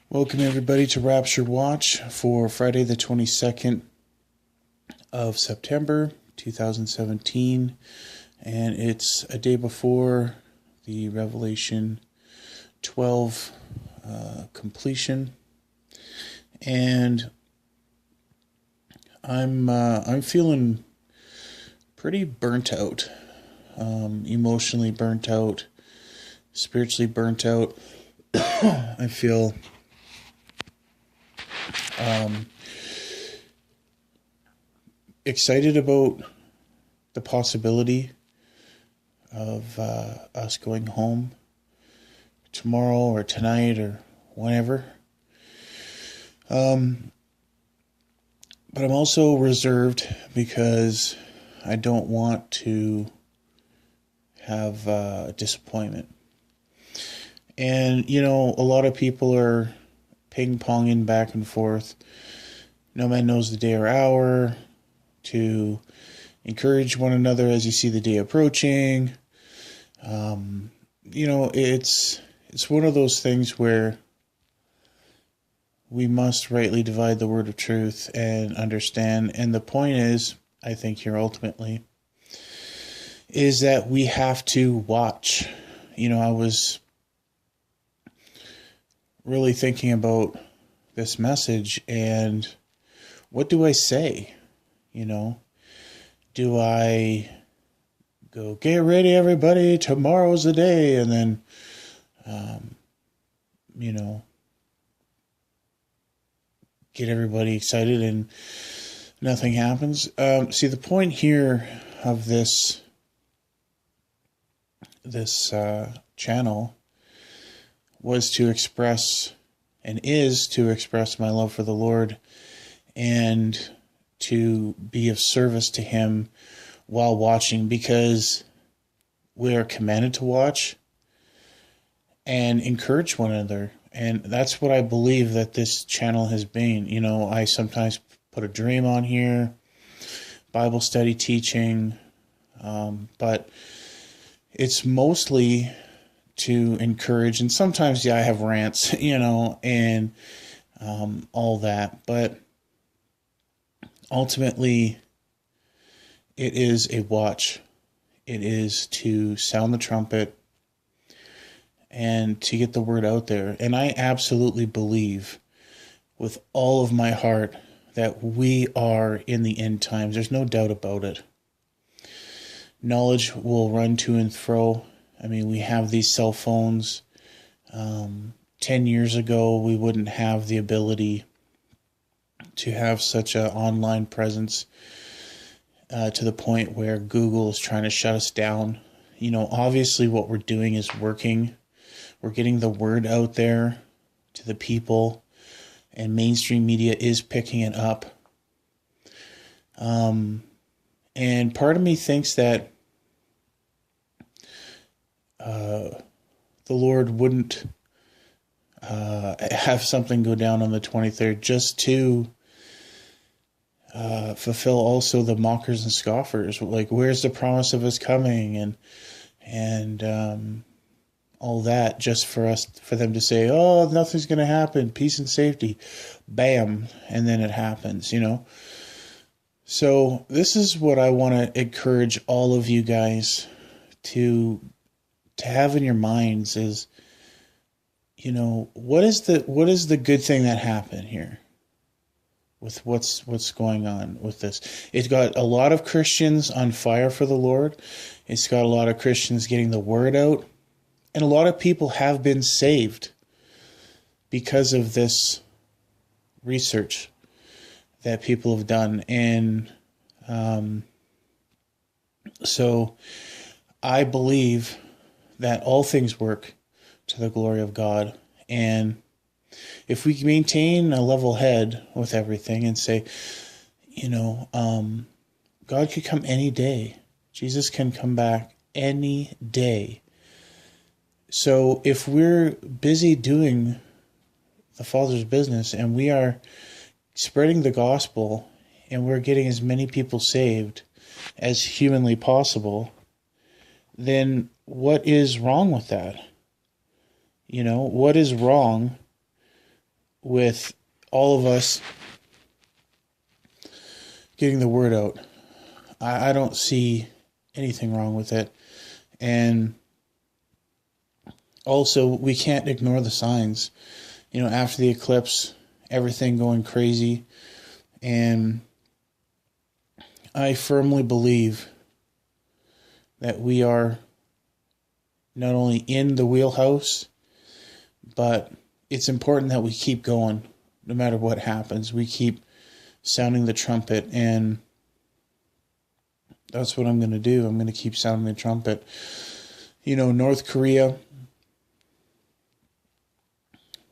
Welcome everybody to Rapture Watch for Friday the 22nd of September 2017, and it's a day before the Revelation 12 completion, and I'm feeling pretty burnt out, emotionally burnt out, spiritually burnt out. I feel excited about the possibility of us going home tomorrow or tonight or whenever. But I'm also reserved because I don't want to have disappointment. And, you know, a lot of people are ping-ponging back and forth. No man knows the day or hour, to encourage one another as you see the day approaching. It's one of those things where we must rightly divide the word of truth and understand. And the point is, I think here ultimately, is that we have to watch. You know, I was really thinking about this message and what do I say? You know, do I go, get ready everybody, tomorrow's the day, and then, get everybody excited and nothing happens? See, the point here of this channel was to express, and is to express, my love for the Lord and to be of service to Him while watching, because we are commanded to watch and encourage one another. And that's what I believe that this channel has been. You know, I sometimes put a dream on here, Bible study teaching, but it's mostly to encourage. And sometimes, I have rants, and all that. But ultimately, it is a watch. It is to sound the trumpet and to get the word out there. And I absolutely believe with all of my heart that we are in the end times. There's no doubt about it. Knowledge will run to and fro. I mean, we have these cell phones. 10 years ago, we wouldn't have the ability to have such an online presence to the point where Google is trying to shut us down. You know, obviously what we're doing is working. We're getting the word out there to the people, and mainstream media is picking it up. And part of me thinks that the Lord wouldn't have something go down on the 23rd just to fulfill also the mockers and scoffers. Like, where's the promise of us coming, and all that, just for them to say, oh, nothing's going to happen, peace and safety, bam, and then it happens, So this is what I want to encourage all of you guys to have in your minds is, what is the good thing that happened here with what's going on with this? It's got a lot of Christians on fire for the Lord. It's got a lot of Christians getting the word out, and a lot of people have been saved because of this research that people have done. And so I believe that all things work to the glory of God. And if we maintain a level head with everything and say, God could come any day. Jesus can come back any day. So if we're busy doing the Father's business and we are spreading the gospel and we're getting as many people saved as humanly possible, then what is wrong with that? What is wrong with all of us getting the word out. I don't see anything wrong with it. And also, we can't ignore the signs. After the eclipse, everything going crazy. And I firmly believe that we are not only in the wheelhouse, but it's important that we keep going no matter what happens. We keep sounding the trumpet, and that's what I'm going to do. I'm going to keep sounding the trumpet. North Korea,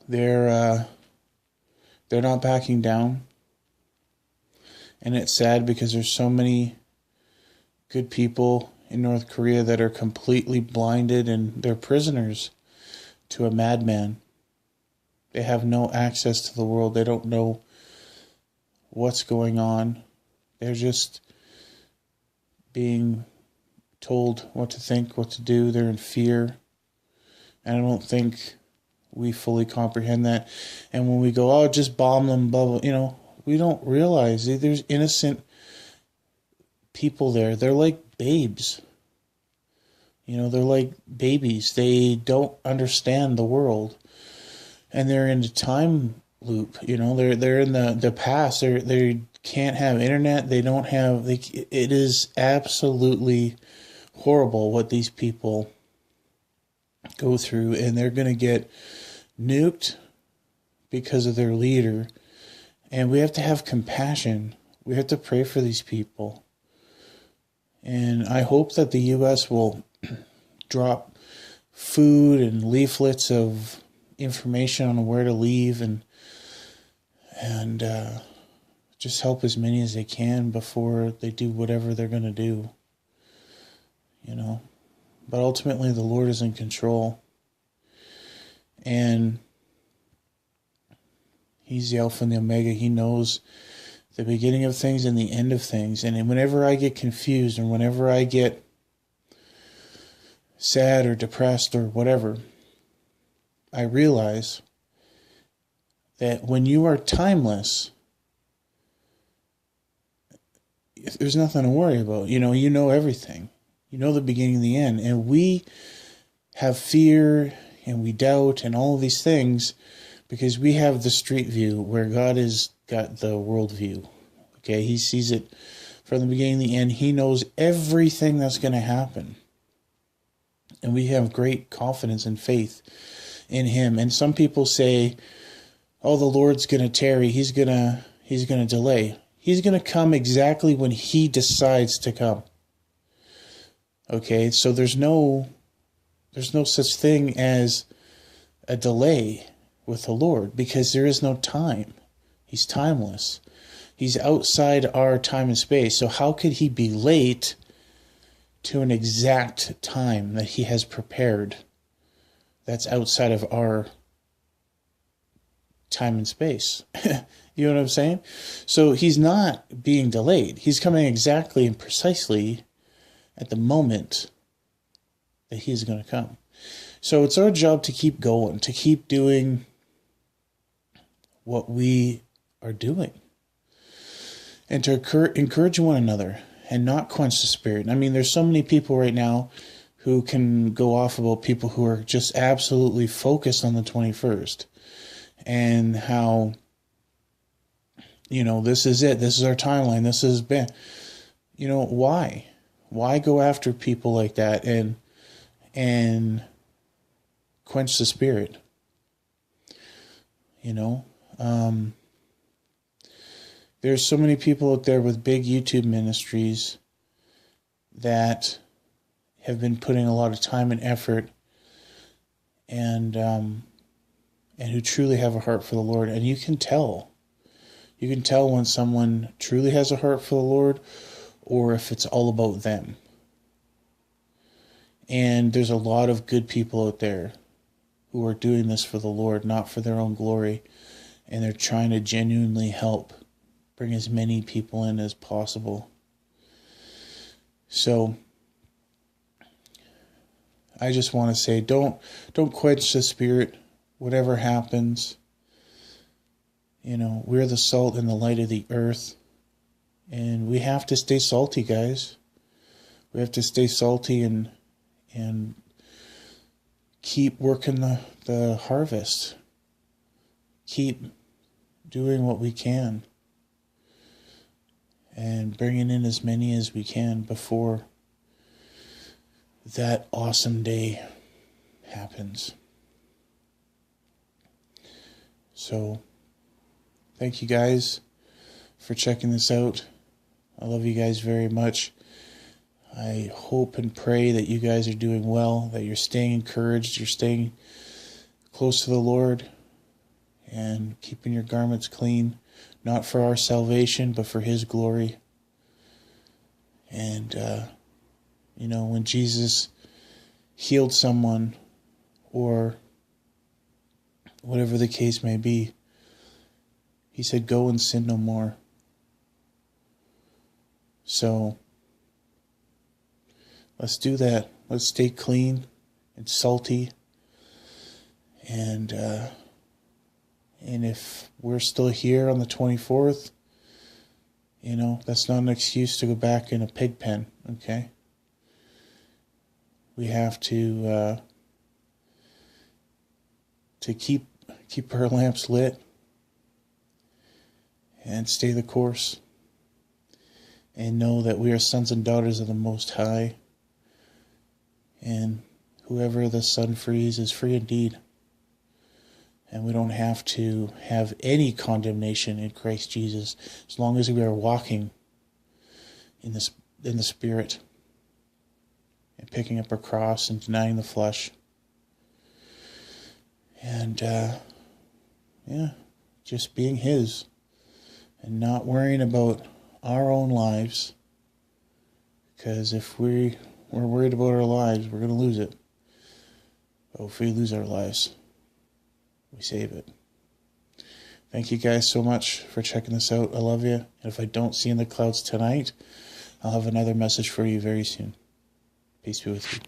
they're not backing down. And it's sad because there's so many good people in North Korea that are completely blinded, and they're prisoners to a madman. They have no access to the world. They don't know what's going on. They're just being told what to think, what to do. They're in fear. And I don't think we fully comprehend that. And when we go, oh, just bomb them, blah, blah, we don't realize there's innocent people there. They're like babes. They're like babies. They don't understand the world. And they're in a time loop. They're in the past. They can't have internet. They don't have... it is absolutely horrible what these people go through. And they're going to get nuked because of their leader. And we have to have compassion. We have to pray for these people. And I hope that the U.S. will drop food and leaflets of information on where to leave and just help as many as they can before they do whatever they're going to do. But ultimately the Lord is in control. And He's the Alpha and the Omega. He knows the beginning of things and the end of things. And whenever I get confused, and whenever I get sad or depressed or whatever, I realize that when you are timeless, there's nothing to worry about. You know everything. You know the beginning and the end. And we have fear and we doubt and all of these things because we have the street view where God has got the world view. Okay, He sees it from the beginning to the end. He knows everything that's going to happen. And we have great confidence and faith in Him. And some people say, oh, the Lord's going to tarry. He's going to delay. He's going to come exactly when He decides to come. Okay, so there's no such thing as a delay with the Lord because there is no time. He's timeless. He's outside our time and space. So how could He be late to an exact time that He has prepared that's outside of our time and space? You know what I'm saying? So He's not being delayed. He's coming exactly and precisely at the moment that He is going to come. So it's our job to keep going, to keep doing what we are doing, and to encourage one another and not quench the Spirit. I mean, there's so many people right now who can go off about people who are just absolutely focused on the 21st and how, this is it. This is our timeline. This has been, why? Why go after people like that and quench the Spirit? There's so many people out there with big YouTube ministries that have been putting a lot of time and effort and who truly have a heart for the Lord. And you can tell when someone truly has a heart for the Lord or if it's all about them. And there's a lot of good people out there who are doing this for the Lord, not for their own glory. And they're trying to genuinely help bring as many people in as possible. So I just want to say, don't quench the Spirit, whatever happens. we're the salt and the light of the earth. And we have to stay salty, guys. We have to stay salty and keep working the harvest. Keep doing what we can. And bringing in as many as we can before that awesome day happens. So, thank you guys for checking this out. I love you guys very much. I hope and pray that you guys are doing well, that you're staying encouraged, you're staying close to the Lord, and keeping your garments clean, not for our salvation, but for His glory. And, when Jesus healed someone, or whatever the case may be, He said, go and sin no more. So, let's do that. Let's stay clean and salty. And if we're still here on the 24th, that's not an excuse to go back in a pig pen, okay? We have to keep our lamps lit and stay the course, and know that we are sons and daughters of the Most High, and whoever the Son frees is free indeed. And we don't have to have any condemnation in Christ Jesus, as long as we are walking in the Spirit and picking up our cross and denying the flesh. And, just being His and not worrying about our own lives. Because if we're worried about our lives, we're going to lose it. But if we lose our lives, we save it. Thank you guys so much for checking this out. I love you. And if I don't see you in the clouds tonight, I'll have another message for you very soon. Peace be with you.